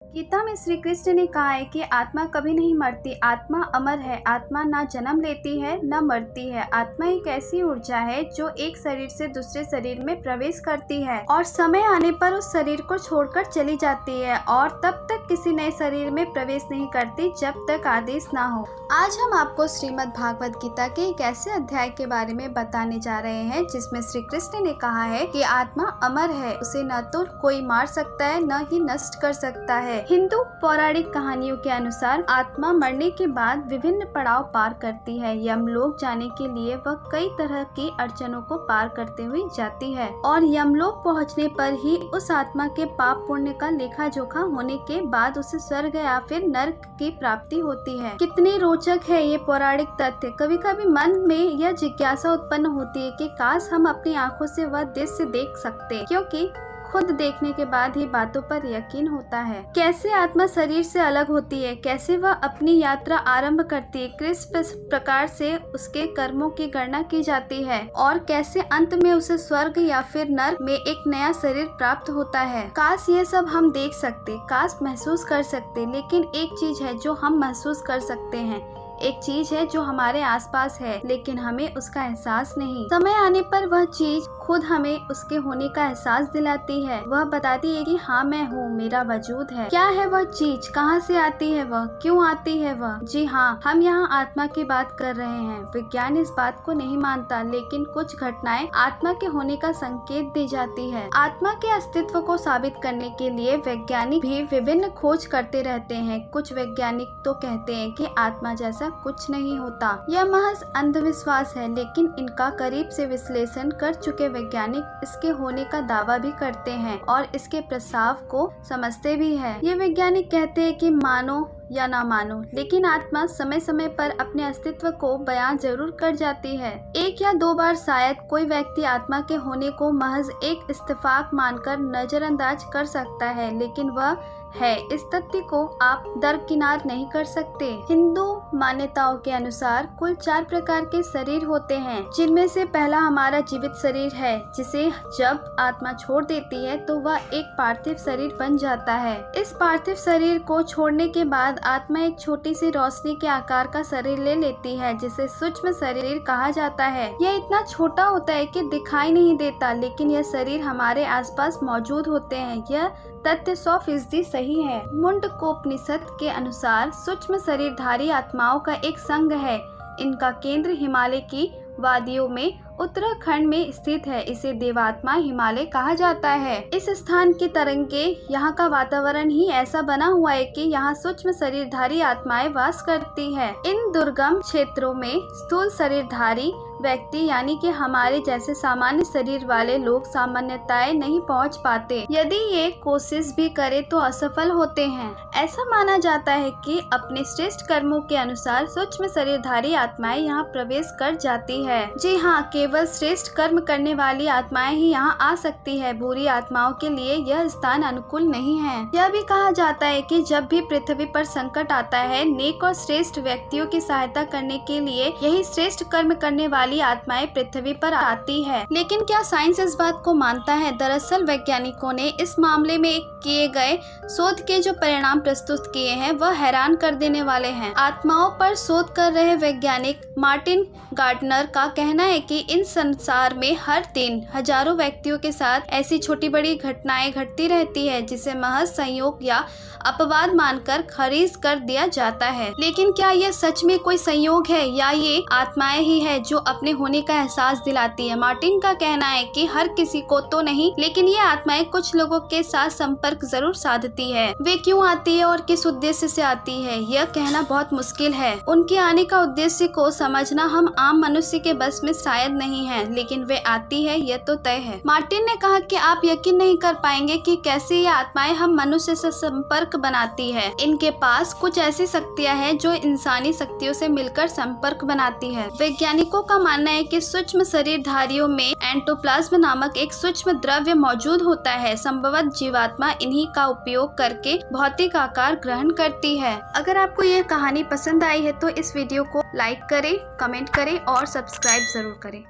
गीता में श्री कृष्ण ने कहा है कि आत्मा कभी नहीं मरती, आत्मा अमर है। आत्मा ना जन्म लेती है न मरती है। आत्मा एक ऐसी ऊर्जा है जो एक शरीर से दूसरे शरीर में प्रवेश करती है और समय आने पर उस शरीर को छोड़कर चली जाती है और तब तक किसी नए शरीर में प्रवेश नहीं करती जब तक आदेश ना हो। आज हम आपको श्रीमद् भागवत गीता के एक ऐसे अध्याय के बारे में बताने जा रहे हैं जिसमें श्री कृष्ण ने कहा है कि आत्मा अमर है, उसे न तो कोई मार सकता है न ही नष्ट कर सकता है। हिंदू पौराणिक कहानियों के अनुसार आत्मा मरने के बाद विभिन्न पड़ाव पार करती है। यमलोक जाने के लिए वह कई तरह की अड़चनों को पार करते हुए जाती है और यमलोक पहुंचने पर ही उस आत्मा के पाप पुण्य का लेखा जोखा होने के बाद उसे स्वर्ग या फिर नर्क की प्राप्ति होती है। कितनी रोचक है ये पौराणिक तथ्य। कभी कभी मन में यह जिज्ञासा उत्पन्न होती है कि काश हम अपनी आंखों से वह दृश्य देख सकते, क्योंकि खुद देखने के बाद ही बातों पर यकीन होता है। कैसे आत्मा शरीर से अलग होती है, कैसे वह अपनी यात्रा आरंभ करती है, किस प्रकार से उसके कर्मों की गणना की जाती है और कैसे अंत में उसे स्वर्ग या फिर नर्क में एक नया शरीर प्राप्त होता है। काश ये सब हम देख सकते, काश महसूस कर सकते, लेकिन एक चीज है जो हम महसूस कर सकते हैं, एक चीज है जो हमारे आसपास है लेकिन हमें उसका एहसास नहीं। समय आने पर वह चीज खुद हमें उसके होने का एहसास दिलाती है। वह बताती है कि हाँ मैं हूँ, मेरा वजूद है। क्या है वह चीज, कहाँ से आती है वह, क्यों आती है वह? जी हाँ, हम यहाँ आत्मा की बात कर रहे हैं। विज्ञान इस बात को नहीं मानता, लेकिन कुछ घटनाएं आत्मा के होने का संकेत दी जाती है। आत्मा के अस्तित्व को साबित करने के लिए वैज्ञानिक भी विभिन्न खोज करते रहते हैं। कुछ वैज्ञानिक तो कहते हैं कि आत्मा जैसा कुछ नहीं होता, यह महज अंधविश्वास है, लेकिन इनका करीब से विश्लेषण कर चुके वैज्ञानिक इसके होने का दावा भी करते हैं और इसके प्रस्ताव को समझते भी हैं। ये वैज्ञानिक कहते हैं कि मानो या ना मानो, लेकिन आत्मा समय समय पर अपने अस्तित्व को बयान जरूर कर जाती है। एक या दो बार शायद कोई व्यक्ति आत्मा के होने को महज एक इत्तेफाक मानकर नजरअंदाज कर सकता है, लेकिन वह है, इस तथ्य को आप दरकिनार नहीं कर सकते। हिंदू मान्यताओं के अनुसार कुल 4 प्रकार के शरीर होते हैं, जिनमें से पहला हमारा जीवित शरीर है, जिसे जब आत्मा छोड़ देती है तो वह एक पार्थिव शरीर बन जाता है। इस पार्थिव शरीर को छोड़ने के बाद आत्मा एक छोटी सी रोशनी के आकार का शरीर ले लेती है, जिसे सूक्ष्म शरीर कहा जाता है। यह इतना छोटा होता है कि दिखाई नहीं देता, लेकिन यह शरीर हमारे आसपास मौजूद होते हैं। यह तथ्य 100% सही है। मुंडकोपनिषद के अनुसार सूक्ष्म शरीरधारी आत्माओं का एक संघ है। इनका केंद्र हिमालय की वादियों में उत्तराखंड में स्थित है। इसे देवात्मा हिमालय कहा जाता है। इस स्थान की तरंगे, यहाँ का वातावरण ही ऐसा बना हुआ है कि यहाँ सूक्ष्म शरीरधारी आत्माएं वास करती है। इन दुर्गम क्षेत्रों में स्थूल शरीरधारी व्यक्ति यानी कि हमारे जैसे सामान्य शरीर वाले लोग सामान्यताएं नहीं पहुंच पाते। यदि ये कोशिश भी करे तो असफल होते हैं। ऐसा माना जाता है कि अपने श्रेष्ठ कर्मों के अनुसार सूक्ष्म शरीरधारी आत्माएं यहाँ प्रवेश कर जाती है। जी हाँ, केवल श्रेष्ठ कर्म करने वाली आत्माएं ही यहाँ आ सकती है। बुरी आत्माओं के लिए यह स्थान अनुकूल नहीं है। यह भी कहा जाता है कि जब भी पृथ्वी पर संकट आता है, नेक और श्रेष्ठ व्यक्तियों की सहायता करने के लिए यही श्रेष्ठ कर्म करने वाली आत्माएं पृथ्वी पर आती है। लेकिन क्या साइंस इस बात को मानता है? दरअसल वैज्ञानिकों ने इस मामले में किए गए शोध के जो परिणाम प्रस्तुत किए हैं वह हैरान कर देने वाले हैं। आत्माओं पर शोध कर रहे वैज्ञानिक मार्टिन गार्डनर का कहना है कि इन संसार में हर दिन हजारों व्यक्तियों के साथ ऐसी छोटी बड़ी घटनाएं घटती रहती है, जिसे महज संयोग या अपवाद मानकर खारिज कर दिया जाता है। लेकिन क्या यह सच में कोई संयोग है या ये आत्माएं ही है जो अपने होने का एहसास दिलाती है? मार्टिन का कहना है कि हर किसी को तो नहीं, लेकिन ये आत्माएं कुछ लोगों के साथ संपर्क जरूर साधती है। वे क्यों आती है और किस उद्देश्य से आती है, यह कहना बहुत मुश्किल है। उनके आने का उद्देश्य को समझना हम आम मनुष्य के बस में शायद नहीं है, लेकिन वे आती है यह तो तय है। मार्टिन ने कहा कि आप यकीन नहीं कर पाएंगे कि कैसे ये आत्माएं हम मनुष्य से संपर्क बनाती है। इनके पास कुछ ऐसी शक्तियां हैं जो इंसानी शक्तियों से मिलकर संपर्क बनाती है। वैज्ञानिकों का मानना है कि सूक्ष्म शरीरधारियों में एंटोप्लाज्म नामक एक सूक्ष्म द्रव्य मौजूद होता है। संभवतः जीवात्मा इन्हीं का उपयोग करके भौतिक आकार ग्रहण करती है। अगर आपको यह कहानी पसंद आई है तो इस वीडियो को लाइक करें, कमेंट करें और सब्सक्राइब जरूर करें।